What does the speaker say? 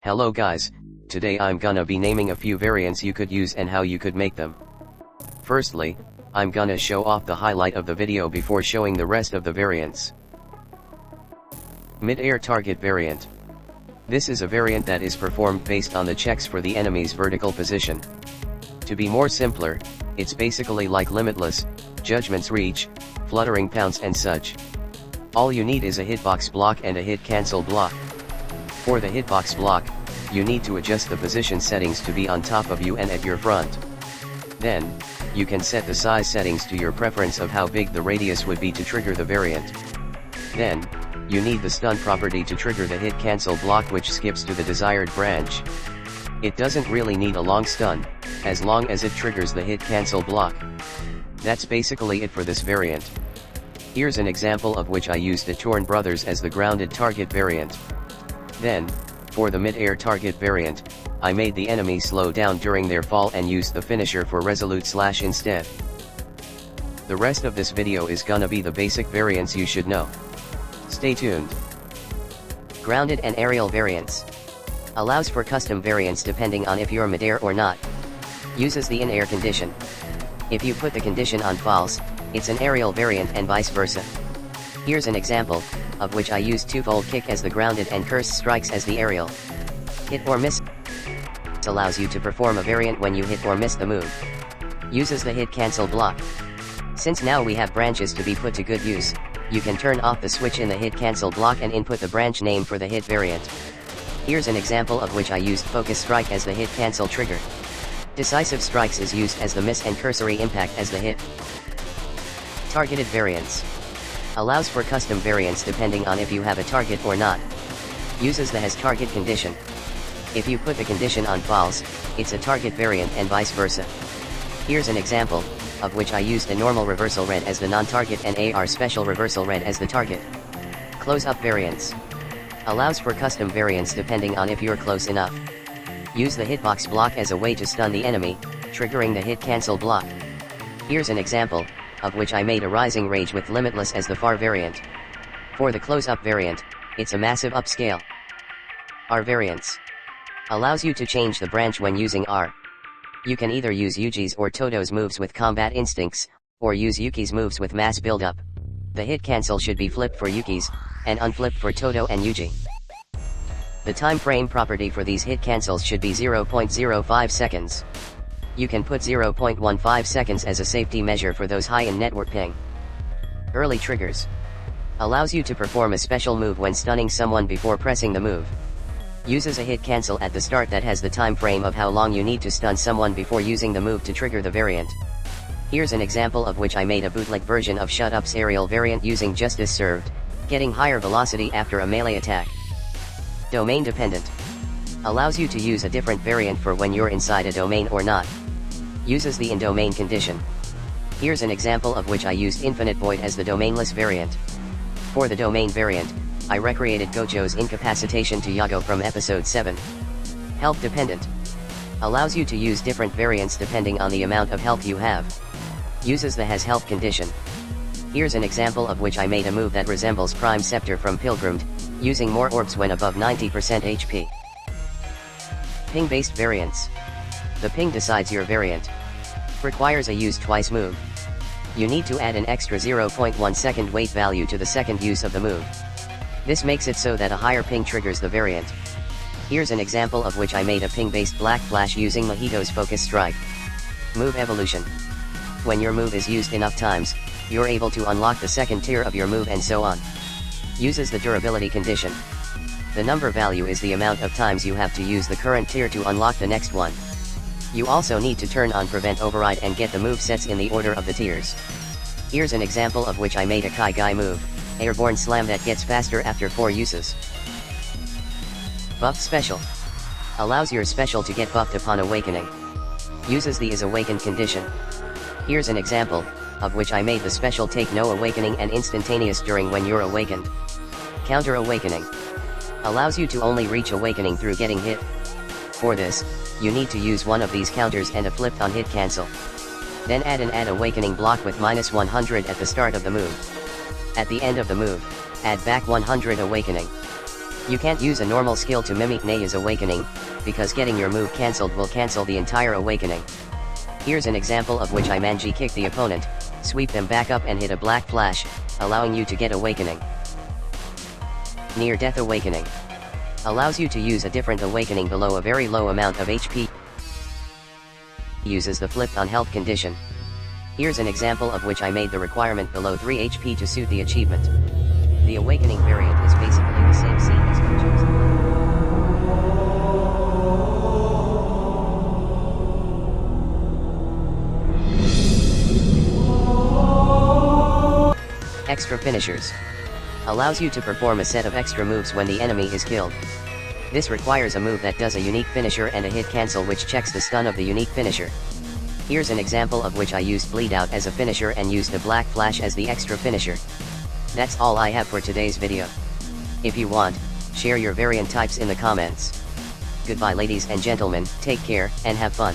Hello guys, today I'm gonna be naming a few variants you could use and how you could make them. Firstly, I'm gonna show off the highlight of the video before showing the rest of the variants. Mid-air target variant. This is a variant that is performed based on the checks for the enemy's vertical position. To be more simpler, it's basically like Limitless, Judgment's Reach, Fluttering Pounce and such. All you need is a hitbox block and a hit cancel block. For the hitbox block, you need to adjust the position settings to be on top of you and at your front. Then, you can set the size settings to your preference of how big the radius would be to trigger the variant. Then, you need the stun property to trigger the hit cancel block, which skips to the desired branch. It doesn't really need a long stun, as long as it triggers the hit cancel block. That's basically it for this variant. Here's an example of which I used the Torn Brothers as the grounded target variant. Then, for the mid-air target variant, I made the enemy slow down during their fall and used the finisher for Resolute Slash instead. The rest of this video is gonna be the basic variants you should know. Stay tuned. Grounded and aerial variants. Allows for custom variants depending on if you're mid-air or not. Uses the in-air condition. If you put the condition on false, it's an aerial variant and vice versa. Here's an example, of which I used twofold kick as the grounded and cursed strikes as the aerial. Hit or miss allows you to perform a variant when you hit or miss the move. Uses the hit cancel block. Since now we have branches to be put to good use, you can turn off the switch in the hit cancel block and input the branch name for the hit variant. Here's an example of which I used focus strike as the hit cancel trigger. Decisive strikes is used as the miss and cursory impact as the hit. Targeted variants. Allows for custom variants depending on if you have a target or not. Uses the has target condition. If you put the condition on false, it's a target variant and vice versa. Here's an example, of which I used a normal reversal red as the non-target and AR special reversal red as the target. Close-up variants. Allows for custom variants depending on if you're close enough. Use the hitbox block as a way to stun the enemy, triggering the hit cancel block. Here's an example, of which I made a Rising Rage with Limitless as the far variant. For the close-up variant, it's a massive upscale. R variants. Allows you to change the branch when using R. You can either use Yuji's or Todo's moves with combat instincts, or use Yuki's moves with mass buildup. The hit cancel should be flipped for Yuki's, and unflipped for Todo and Yuji. The time frame property for these hit cancels should be 0.05 seconds. You can put 0.15 seconds as a safety measure for those high in network ping. Early triggers. Allows you to perform a special move when stunning someone before pressing the move. Uses a hit cancel at the start that has the time frame of how long you need to stun someone before using the move to trigger the variant. Here's an example of which I made a bootleg version of Shut Up's aerial variant using Justice Served, getting higher velocity after a melee attack. Domain dependent. Allows you to use a different variant for when you're inside a domain or not. Uses the in-domain condition. Here's an example of which I used Infinite Void as the domainless variant. For the domain variant, I recreated Gojo's incapacitation to Yago from episode 7. Health dependent. Allows you to use different variants depending on the amount of health you have. Uses the has health condition. Here's an example of which I made a move that resembles Prime Scepter from Pilgrimed, using more orbs when above 90% HP. Ping-based variants. The ping decides your variant. Requires a use twice move. You need to add an extra 0.1 second wait value to the second use of the move. This makes it so that a higher ping triggers the variant. Here's an example of which I made a ping-based Black Flash using Mahito's Focus Strike. Move evolution. When your move is used enough times, you're able to unlock the second tier of your move and so on. Uses the durability condition. The number value is the amount of times you have to use the current tier to unlock the next one. You also need to turn on Prevent Override and get the move sets in the order of the tiers. Here's an example of which I made a Kai Guy move, Airborne Slam, that gets faster after 4 uses. Buffed special. Allows your special to get buffed upon awakening. Uses the is awakened condition. Here's an example, of which I made the special take no awakening and instantaneous during when you're awakened. Counter awakening. Allows you to only reach awakening through getting hit. For this, you need to use one of these counters and a flipped on hit cancel. Then add an add awakening block with -100 at the start of the move. At the end of the move, add back 100 awakening. You can't use a normal skill to mimic Neia's awakening, because getting your move cancelled will cancel the entire awakening. Here's an example of which I manji kick the opponent, sweep them back up and hit a black flash, allowing you to get awakening. Near Death Awakening. Allows you to use a different awakening below a very low amount of HP. Uses the flipped on health condition. Here's an example of which I made the requirement below 3 HP to suit the achievement. The awakening variant is basically the same scene as Gojo's. Extra finishers. Allows you to perform a set of extra moves when the enemy is killed. This requires a move that does a unique finisher and a hit cancel which checks the stun of the unique finisher. Here's an example of which I used Bleed Out as a finisher and used a Black Flash as the extra finisher. That's all I have for today's video. If you want, share your variant types in the comments. Goodbye ladies and gentlemen, take care, and have fun.